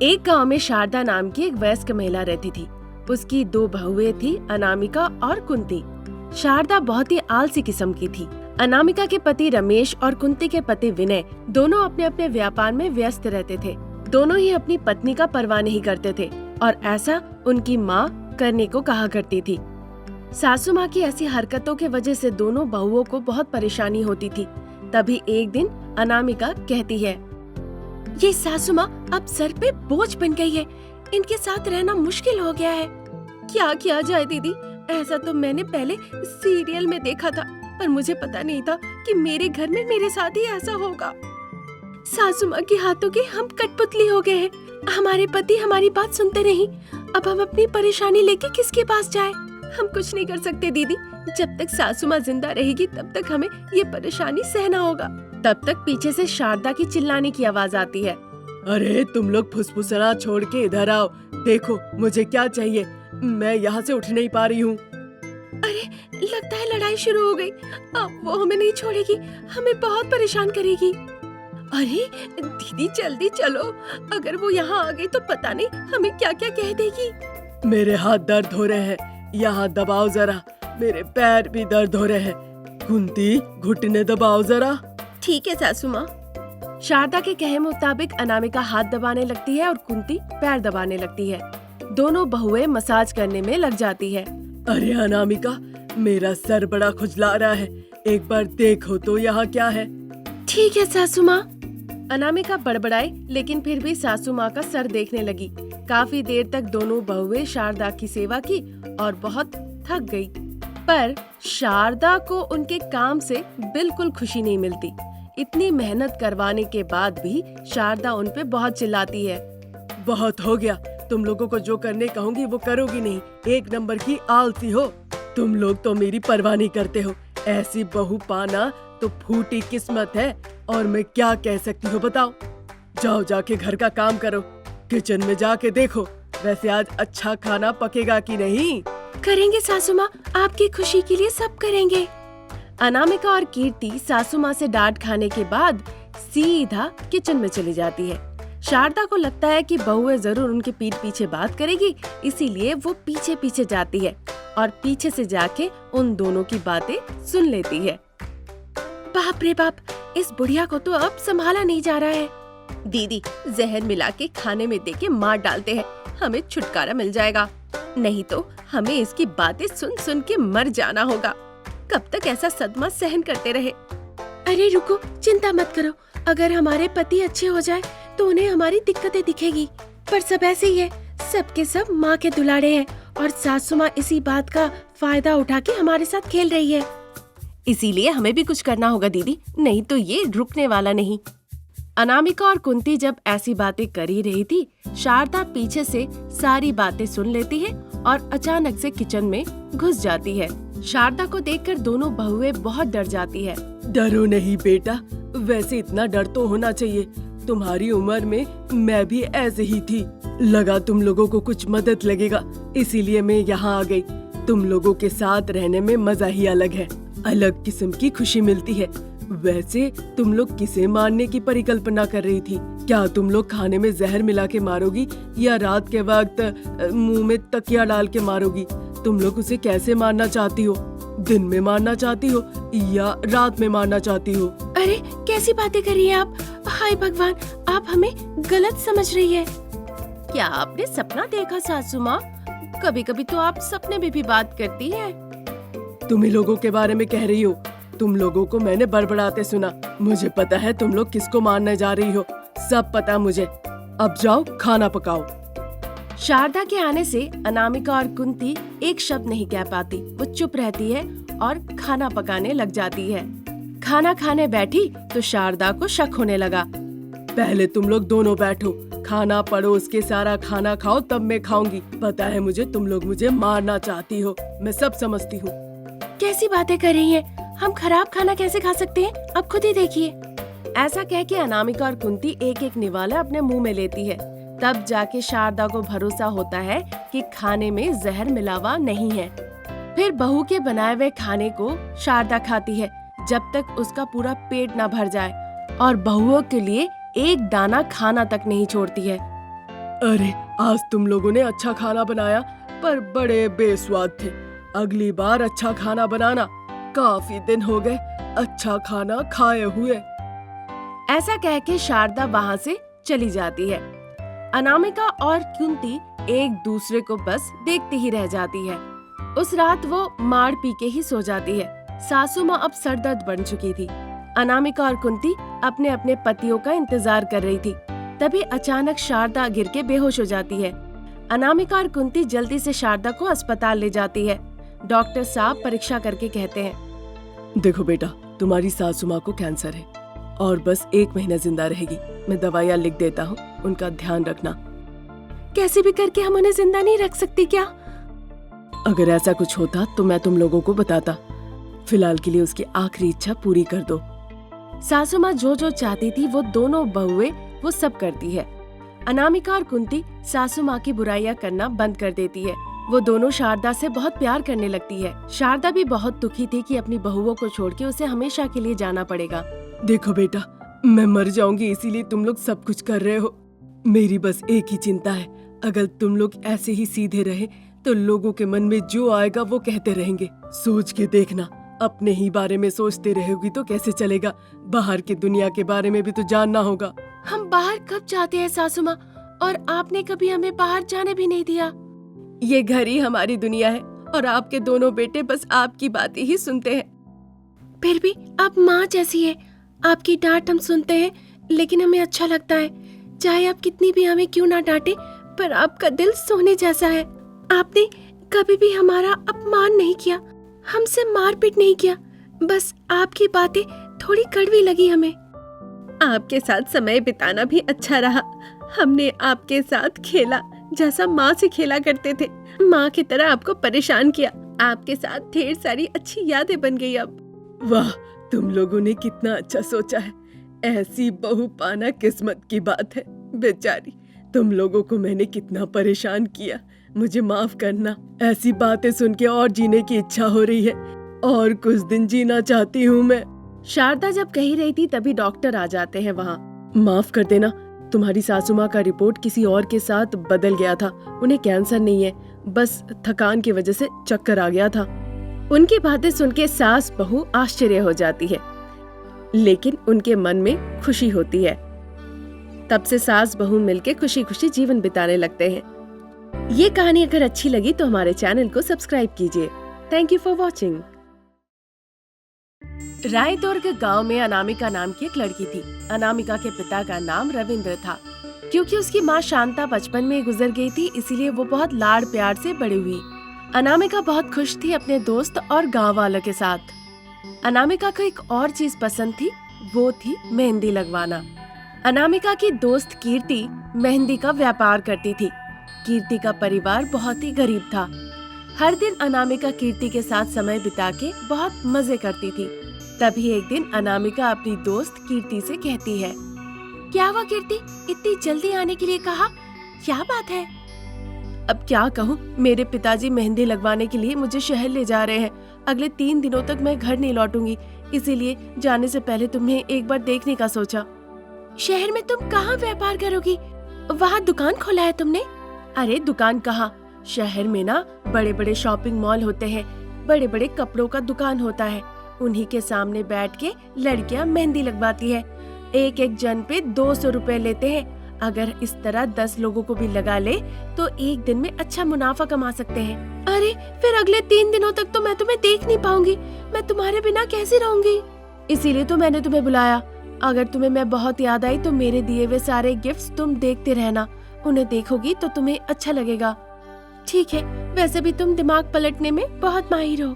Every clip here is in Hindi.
एक गांव में शारदा नाम की एक वयस्क महिला रहती थी। उसकी 2 बहुएं थी, अनामिका और कुंती। शारदा बहुत ही आलसी किस्म की थी। अनामिका के पति रमेश और कुंती के पति विनय दोनों अपने अपने व्यापार में व्यस्त रहते थे। दोनों ही अपनी पत्नी का परवाह नहीं करते थे और ऐसा उनकी माँ करने को कहा करती थी। सासू माँ की ऐसी हरकतों के वजह से दोनों बहुओं को बहुत परेशानी होती थी। तभी एक दिन अनामिका कहती है, ये सासू माँ अब सर पे बोझ बन गई है। इनके साथ रहना मुश्किल हो गया है। क्या किया जाए दीदी? ऐसा तो मैंने पहले सीरियल में देखा था, पर मुझे पता नहीं था कि मेरे घर में मेरे साथ ही ऐसा होगा। सासू माँ के हाथों के हम कठपुतली हो गए हैं। हमारे पति हमारी बात सुनते नहीं। अब हम अपनी परेशानी लेके किसके पास जाए? हम कुछ नहीं कर सकते दीदी। जब तक सासू माँ जिंदा रहेगी तब तक हमें ये परेशानी सहना होगा। तब तक पीछे से शारदा की चिल्लाने की आवाज आती है। अरे तुम लोग फुसफुसना छोड़ के इधर आओ। देखो मुझे क्या चाहिए, मैं यहाँ से उठ नहीं पा रही हूँ। अरे लगता है लड़ाई शुरू हो गई। अब वो हमें नहीं छोड़ेगी, हमें बहुत परेशान करेगी। अरे दीदी जल्दी चलो, अगर वो यहाँ आ गई तो पता नहीं हमें क्या क्या कह देगी। मेरे हाथ दर्द हो रहे हैं, यहाँ दबाओ जरा। मेरे पैर भी दर्द हो रहे हैं। कुंती घुटने दबाओ जरा। ठीक है सासू माँ। शारदा के कहे मुताबिक अनामिका हाथ दबाने लगती है और कुंती पैर दबाने लगती है। दोनों बहुएं मसाज करने में लग जाती है। अरे अनामिका, मेरा सर बड़ा खुजला रहा है, एक बार देखो तो यहाँ क्या है। ठीक है सासू माँ। अनामिका बड़बड़ाई, लेकिन फिर भी सासू माँ का सर देखने लगी। काफी देर तक दोनों बहुएं शारदा की सेवा की और बहुत थक गई, पर शारदा को उनके काम से बिल्कुल खुशी नहीं मिलती। इतनी मेहनत करवाने के बाद भी शारदा उन पे बहुत चिल्लाती है। बहुत हो गया, तुम लोगों को जो करने कहूँगी वो करोगी नहीं। एक नंबर की आलसी हो। तुम लोग तो मेरी परवाह नहीं करते हो। ऐसी बहू पाना तो फूटी किस्मत है, और मैं क्या कह सकती हूँ बताओ। जाओ जाके घर का काम करो, किचन में जाके देखो वैसे आज अच्छा खाना पकेगा कि नहीं। करेंगे सासू माँ, आपकी खुशी के लिए सब करेंगे। अनामिका और कीर्ति सासू माँ से डांट खाने के बाद सीधा किचन में चली जाती है। शारदा को लगता है कि बहुएं जरूर उनके पीठ पीछे बात करेगी, इसीलिए वो पीछे पीछे जाती है और पीछे से जाके उन दोनों की बातें सुन लेती है। बाप रे बाप, इस बुढ़िया को तो अब संभाला नहीं जा रहा है। दीदी जहर मिला के खाने में देके मार डालते हैं, हमें छुटकारा मिल जाएगा। नहीं तो हमें इसकी बातें सुन सुन के मर जाना होगा। कब तक ऐसा सदमा सहन करते रहे? अरे रुको, चिंता मत करो। अगर हमारे पति अच्छे हो जाए तो उन्हें हमारी दिक्कतें दिखेगी, पर सब ऐसे ही है। सबके सब माँ के दुलारे हैं और सासू माँ इसी बात का फायदा उठा के हमारे साथ खेल रही है। इसीलिए हमें भी कुछ करना होगा दीदी, नहीं तो ये रुकने वाला नहीं। अनामिका और कुंती जब ऐसी बातें कर ही रही थी, शारदा पीछे से सारी बातें सुन लेती है और अचानक से किचन में घुस जाती है। शारदा को देखकर दोनों बहुएं बहुत डर जाती है। डरो नहीं बेटा, वैसे इतना डर तो होना चाहिए। तुम्हारी उम्र में मैं भी ऐसे ही थी। लगा तुम लोगों को कुछ मदद लगेगा, इसीलिए मैं यहाँ आ गई। तुम लोगों के साथ रहने में मजा ही अलग है, अलग किस्म की खुशी मिलती है। वैसे तुम लोग किसे मारने की परिकल्पना कर रही थी? क्या तुम लोग खाने में जहर मिला के मारोगी या रात के वक्त मुंह में तकिया डाल के मारोगी? तुम लोग उसे कैसे मारना चाहती हो? दिन में मारना चाहती हो या रात में मारना चाहती हो? अरे कैसी बातें कर रही हैं आप? हाय भगवान, आप हमें गलत समझ रही है। क्या आपने सपना देखा सासू माँ? कभी कभी तो आप सपने में भी बात करती हैं। तुम्ही लोगों के बारे में कह रही हो? तुम लोगों को मैंने बड़बड़ाते सुना। मुझे पता है तुम लोग किसको मारने जा रही हो, सब पता मुझे। अब जाओ खाना पकाओ। शारदा के आने से अनामिका और कुंती एक शब्द नहीं कह पाती। वो चुप रहती है और खाना पकाने लग जाती है। खाना खाने बैठी तो शारदा को शक होने लगा। पहले तुम लोग दोनों बैठो, खाना परोस के सारा खाना खाओ, तब मैं खाऊंगी। पता है मुझे तुम लोग मुझे मारना चाहती हो, मैं सब समझती हूँ। कैसी बातें कर रही हैं? हम खराब खाना कैसे खा सकते हैं? अब खुद ही देखिए। ऐसा कह के अनामिका और कुंती एक एक निवाला अपने मुंह में लेती है। तब जाके शारदा को भरोसा होता है कि खाने में जहर मिला हुआ नहीं है। फिर बहू के बनाए हुए खाने को शारदा खाती है जब तक उसका पूरा पेट न भर जाए, और बहुओं के लिए एक दाना खाना तक नहीं छोड़ती है। अरे आज तुम लोगों ने अच्छा खाना बनाया, पर बड़े बेस्वाद थे। अगली बार अच्छा खाना बनाना। काफी दिन हो गए अच्छा खाना खाए हुए। ऐसा कह के शारदा वहाँ से चली जाती है। अनामिका और कुंती एक दूसरे को बस देखती ही रह जाती है। उस रात वो मार पी के ही सो जाती है। सासू माँ अब सरदर्द बन चुकी थी। अनामिका और कुंती अपने अपने पतियों का इंतजार कर रही थी। तभी अचानक शारदा गिर के बेहोश हो जाती है। अनामिका और कुंती जल्दी से शारदा को अस्पताल ले जाती है। डॉक्टर साहब परीक्षा करके कहते हैं, देखो बेटा, तुम्हारी सासू माँ को कैंसर है और बस 1 महीना जिंदा रहेगी। मैं दवाइयाँ लिख देता हूँ, उनका ध्यान रखना। कैसे भी करके हम उन्हें जिंदा नहीं रख सकती क्या? अगर ऐसा कुछ होता तो मैं तुम लोगों को बताता। फिलहाल के लिए उसकी आखिरी इच्छा पूरी कर दो। सासू माँ जो जो चाहती थी वो दोनों बहुएं वो सब करती है। अनामिका और कुंती सासू माँ की बुराइयां करना बंद कर देती है। वो दोनों शारदा से बहुत प्यार करने लगती है। शारदा भी बहुत दुखी थी कि अपनी बहुओं को छोड़ के उसे हमेशा के लिए जाना पड़ेगा। देखो बेटा, मैं मर जाऊंगी इसीलिए तुम लोग सब कुछ कर रहे हो। मेरी बस एक ही चिंता है, अगर तुम लोग ऐसे ही सीधे रहे तो लोगों के मन में जो आएगा वो कहते रहेंगे। सोच के देखना, अपने ही बारे में सोचते रहोगी तो कैसे चलेगा। बाहर की दुनिया के बारे में भी तो जानना होगा। हम बाहर कब जाते हैं सासू माँ, और आपने कभी हमें बाहर जाने भी नहीं दिया। ये घर ही हमारी दुनिया है और आपके दोनों बेटे बस आपकी बातें ही सुनते हैं। फिर भी आप माँ जैसी है। आपकी डांट हम सुनते हैं लेकिन हमें अच्छा लगता है। चाहे आप कितनी भी हमें क्यों ना डांटे, पर आपका दिल सोने जैसा है। आपने कभी भी हमारा अपमान नहीं किया, हमसे मारपीट नहीं किया। बस आपकी बातें थोड़ी कड़वी लगी हमें। आपके साथ समय बिताना भी अच्छा रहा। हमने आपके साथ खेला जैसा माँ से खेला करते थे। माँ की तरह आपको परेशान किया। आपके साथ ढेर सारी अच्छी यादें बन गई अब। वाह, तुम लोगों ने कितना अच्छा सोचा है। ऐसी बहू पाना किस्मत की बात है। बेचारी, तुम लोगों को मैंने कितना परेशान किया। मुझे माफ करना। ऐसी बातें सुन के और जीने की इच्छा हो रही है। और कुछ दिन जीना चाहती हूँ मैं। शारदा जब कही रही थी तभी डॉक्टर आ जाते हैं वहाँ। माफ कर देना, तुम्हारी सासू माँ का रिपोर्ट किसी और के साथ बदल गया था। उन्हें कैंसर नहीं है, बस थकान की वजह से चक्कर आ गया था। उनकी बातें सुन के सास बहू आश्चर्य हो जाती है, लेकिन उनके मन में खुशी होती है। तब से सास बहू मिलके खुशी खुशी जीवन बिताने लगते हैं। ये कहानी अगर अच्छी लगी तो हमारे चैनल को सब्सक्राइब कीजिए। Thank you for watching. Raidurg गांव में अनामिका नाम की एक लड़की थी। अनामिका के पिता का नाम रविंद्र था। क्योंकि उसकी माँ शांता बचपन में गुजर गई थी, इसीलिए वो बहुत लाड़ प्यार से बड़ी हुई। अनामिका बहुत खुश थी अपने दोस्त और गांव वालों के साथ। अनामिका को एक और चीज पसंद थी, वो थी मेहंदी लगवाना। अनामिका की दोस्त कीर्ति मेहंदी का व्यापार करती थी। कीर्ति का परिवार बहुत ही गरीब था। हर दिन अनामिका कीर्ति के साथ समय बिता के बहुत मजे करती थी। तभी एक दिन अनामिका अपनी दोस्त कीर्ति से कहती है, क्या हुआ कीर्ति, इतनी जल्दी आने के लिए कहा, क्या बात है? अब क्या कहूँ, मेरे पिताजी मेहंदी लगवाने के लिए मुझे शहर ले जा रहे हैं। अगले 3 दिनों तक मैं घर नहीं लौटूंगी, इसीलिए जाने से पहले तुम्हें एक बार देखने का सोचा। शहर में तुम कहाँ व्यापार करोगी? वहाँ दुकान खोला है तुमने? अरे दुकान कहाँ, शहर में ना बड़े बड़े शॉपिंग मॉल होते हैं, बड़े बड़े कपड़ों का दुकान होता है। उन्हीं के सामने बैठ के लड़कियां मेहंदी लगवाती है। एक एक जन पे 200 रुपए लेते हैं। अगर इस तरह 10 लोगों को भी लगा ले तो एक दिन में अच्छा मुनाफा कमा सकते हैं। अरे फिर अगले 3 दिनों तक तो मैं तुम्हें देख नहीं पाऊंगी। मैं तुम्हारे बिना कैसे रहूंगी? इसीलिए तो मैंने तुम्हें बुलाया। अगर तुम्हें मैं बहुत याद आई तो मेरे दिए हुए सारे गिफ्ट्स तुम देखते रहना। उन्हें देखोगी तो तुम्हें अच्छा लगेगा। ठीक है, वैसे भी तुम दिमाग पलटने में बहुत माहिर हो।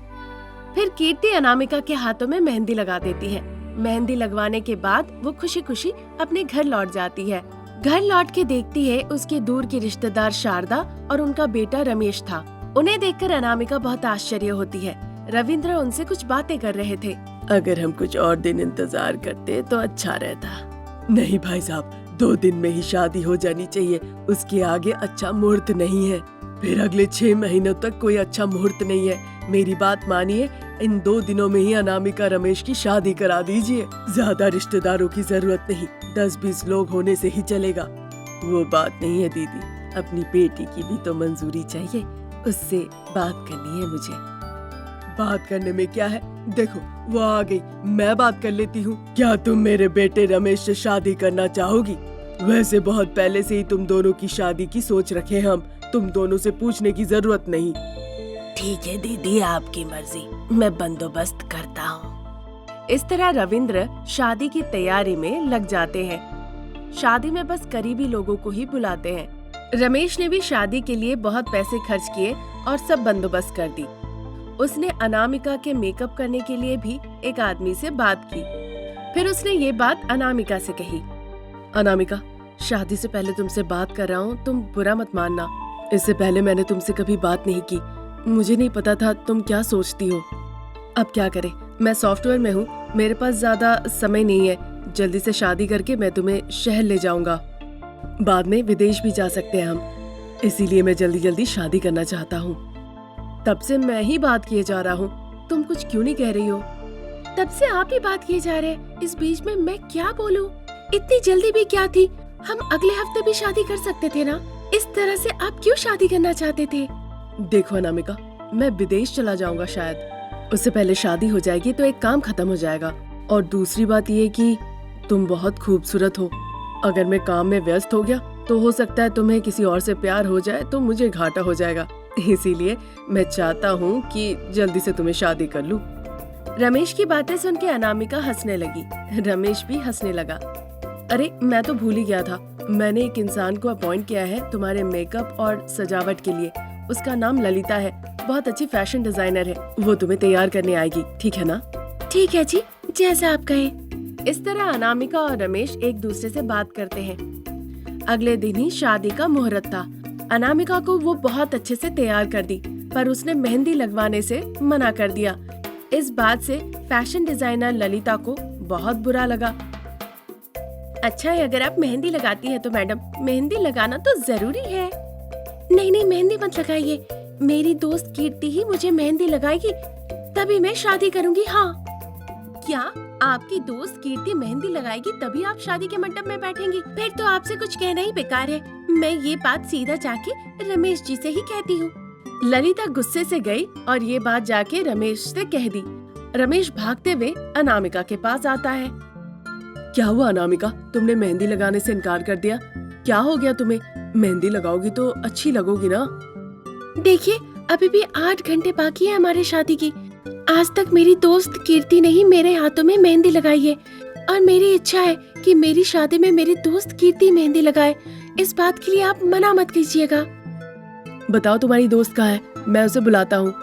फिर कीर्ति अनामिका के हाथों में मेहंदी लगा देती है। मेहंदी लगवाने के बाद वो खुशी खुशी अपने घर लौट जाती है। घर लौट के देखती है उसके दूर की रिश्तेदार शारदा और उनका बेटा रमेश था। उन्हें देखकर अनामिका बहुत आश्चर्य होती है। रविंद्र उनसे कुछ बातें कर रहे थे। अगर हम कुछ और दिन इंतजार करते तो अच्छा रहता। नहीं भाई साहब, 2 दिन में ही शादी हो जानी चाहिए, उसके आगे अच्छा मुहूर्त नहीं है। फिर अगले 6 महीनों तक कोई अच्छा मुहूर्त नहीं है। मेरी बात मानिए, इन 2 दिनों में ही अनामिका रमेश की शादी करा दीजिए। ज्यादा रिश्तेदारों की जरूरत नहीं, 10-20 लोग होने से ही चलेगा। वो बात नहीं है दीदी, अपनी बेटी की भी तो मंजूरी चाहिए, उससे बात करनी है मुझे। बात करने में क्या है, देखो वो आ गई, मैं बात कर लेती हूँ। क्या तुम मेरे बेटे रमेश से शादी करना चाहोगी? वैसे बहुत पहले से ही तुम दोनों की शादी की सोच रखे हम, तुम दोनों से पूछने की जरूरत नहीं। ठीक है दीदी, आपकी मर्जी, मैं बंदोबस्त करता हूँ। इस तरह रविंद्र शादी की तैयारी में लग जाते हैं। शादी में बस करीबी लोगों को ही बुलाते हैं। रमेश ने भी शादी के लिए बहुत पैसे खर्च किए और सब बंदोबस्त कर दी। उसने अनामिका के मेकअप करने के लिए भी एक आदमी से बात की। फिर उसने ये बात अनामिका से कही। अनामिका, शादी से पहले तुमसे बात कर रहा हूँ, तुम बुरा मत मानना। इससे पहले मैंने तुमसे कभी बात नहीं की, मुझे नहीं पता था तुम क्या सोचती हो। अब क्या करें, मैं सॉफ्टवेयर में हूँ, मेरे पास ज्यादा समय नहीं है। जल्दी से शादी करके मैं तुम्हें शहर ले जाऊंगा, बाद में विदेश भी जा सकते हैं हम, इसीलिए मैं जल्दी जल्दी शादी करना चाहता हूँ। तब से मैं ही बात किए जा रहा हूँ, तुम कुछ क्यों नहीं कह रही हो? तब से आप ही बात किए जा रहे हैं, इस बीच में मैं क्या बोलूँ? इतनी जल्दी भी क्या थी, हम अगले हफ्ते भी शादी कर सकते थे ना। इस तरह से आप क्यों शादी करना चाहते थे? देखो अनामिका, मैं विदेश चला जाऊंगा शायद, उससे पहले शादी हो जाएगी तो एक काम खत्म हो जाएगा। और दूसरी बात ये कि तुम बहुत खूबसूरत हो, अगर मैं काम में व्यस्त हो गया तो हो सकता है तुम्हें किसी और से प्यार हो जाए तो मुझे घाटा हो जाएगा, इसीलिए मैं चाहता हूँ कि जल्दी से तुम्हें शादी कर लूँ। रमेश की बातें सुन के अनामिका हंसने लगी। रमेश भी हंसने लगा। अरे मैं तो भूल ही गया था, मैंने एक इंसान को अपॉइंट किया है तुम्हारे मेकअप और सजावट के लिए। उसका नाम ललिता है, बहुत अच्छी फैशन डिजाइनर है, वो तुम्हें तैयार करने आएगी, ठीक है ना? ठीक है जी, जैसा आप कहें। इस तरह अनामिका और रमेश एक दूसरे से बात करते हैं। अगले दिन ही शादी का मुहूर्त था। अनामिका को वो बहुत अच्छे से तैयार कर दी, पर उसने मेहंदी लगवाने से मना कर दिया। इस बात से फैशन डिजाइनर ललिता को बहुत बुरा लगा। अच्छा है अगर आप मेहंदी लगाती हैं तो मैडम, मेहंदी लगाना तो जरूरी है। नहीं नहीं, मेहंदी मत लगाइए, मेरी दोस्त कीर्ति ही मुझे मेहंदी लगाएगी, तभी मैं शादी करूंगी। हाँ, क्या आपकी दोस्त कीर्ति मेहंदी लगाएगी तभी आप शादी के मंडप में बैठेंगी? फिर तो आपसे कुछ कहना ही बेकार है। मैं ये बात सीधा जाके रमेश जी से ही कहती हूँ। ललिता गुस्से से गई और ये बात जाके रमेश से कह दी। रमेश भागते हुए अनामिका के पास आता है। क्या हुआ अनामिका, तुमने मेहंदी लगाने से इनकार कर दिया? क्या हो गया तुम्हें? मेहंदी लगाओगी तो अच्छी लगोगी ना। देखिए, अभी भी 8 घंटे बाकी है हमारी शादी की। आज तक मेरी दोस्त कीर्ति ने ही मेरे हाथों में मेहंदी लगाई है और मेरी इच्छा है कि मेरी शादी में मेरी दोस्त कीर्ति मेहंदी लगाए। इस बात के लिए आप मना मत कीजिएगा। बताओ तुम्हारी दोस्त कहाँ है, मैं उसे बुलाता हूँ।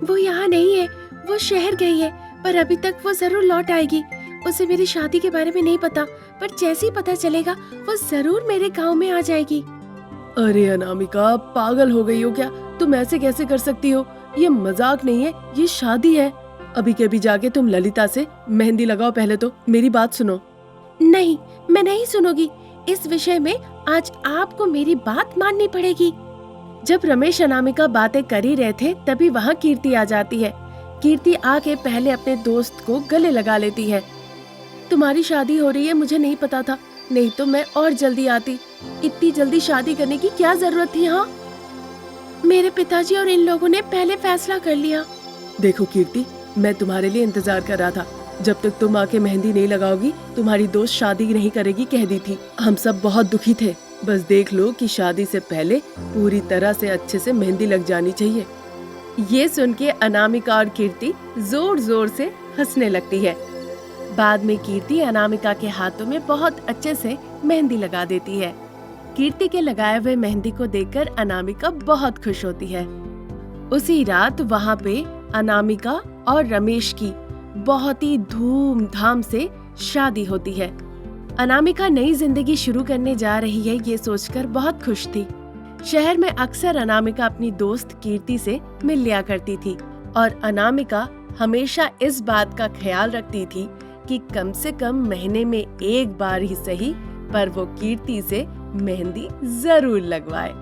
वो यहाँ नहीं है, वो शहर गई है, पर अभी तक वो जरूर लौट आएगी। उसे मेरी शादी के बारे में नहीं पता, पर जैसे ही पता चलेगा वो जरूर मेरे गाँव में आ जाएगी। अरे अनामिका, पागल हो गई हो क्या? तुम ऐसे कैसे कर सकती हो? ये मजाक नहीं है, ये शादी है। अभी के अभी जाके तुम ललिता से मेहंदी लगाओ, पहले तो मेरी बात सुनो। नहीं, मैं नहीं सुनूंगी। इस विषय में आज आपको मेरी बात माननी पड़ेगी। जब रमेश अनामिका बातें कर ही रहे थे तभी वहाँ कीर्ति आ जाती है। कीर्ति आके पहले अपने दोस्त को गले लगा लेती है। तुम्हारी शादी हो रही है, मुझे नहीं पता था, नहीं तो मैं और जल्दी आती। इतनी जल्दी शादी करने की क्या जरूरत थी? हाँ, मेरे पिताजी और इन लोगों ने पहले फैसला कर लिया। देखो कीर्ति, मैं तुम्हारे लिए इंतजार कर रहा था। जब तक तुम आके मेहंदी नहीं लगाओगी तुम्हारी दोस्त शादी नहीं करेगी कह दी थी। हम सब बहुत दुखी थे। बस देख लो कि शादी से पहले पूरी तरह से अच्छे से मेहंदी लग जानी चाहिए। ये सुन के अनामिका और कीर्ति जोर जोर से हंसने लगती है। बाद में कीर्ति अनामिका के हाथों में बहुत अच्छे से मेहंदी लगा देती है। कीर्ति के लगाए हुए मेहंदी को देखकर अनामिका बहुत खुश होती है। उसी रात वहाँ पे अनामिका और रमेश की बहुत ही धूमधाम से शादी होती है। अनामिका नई जिंदगी शुरू करने जा रही है ये सोचकर बहुत खुश थी। शहर में अक्सर अनामिका अपनी दोस्त कीर्ति से मिल लिया करती थी और अनामिका हमेशा इस बात का ख्याल रखती थी कि कम से कम महीने में एक बार ही सही पर वो कीर्ति से मेहंदी जरूर लगवाए।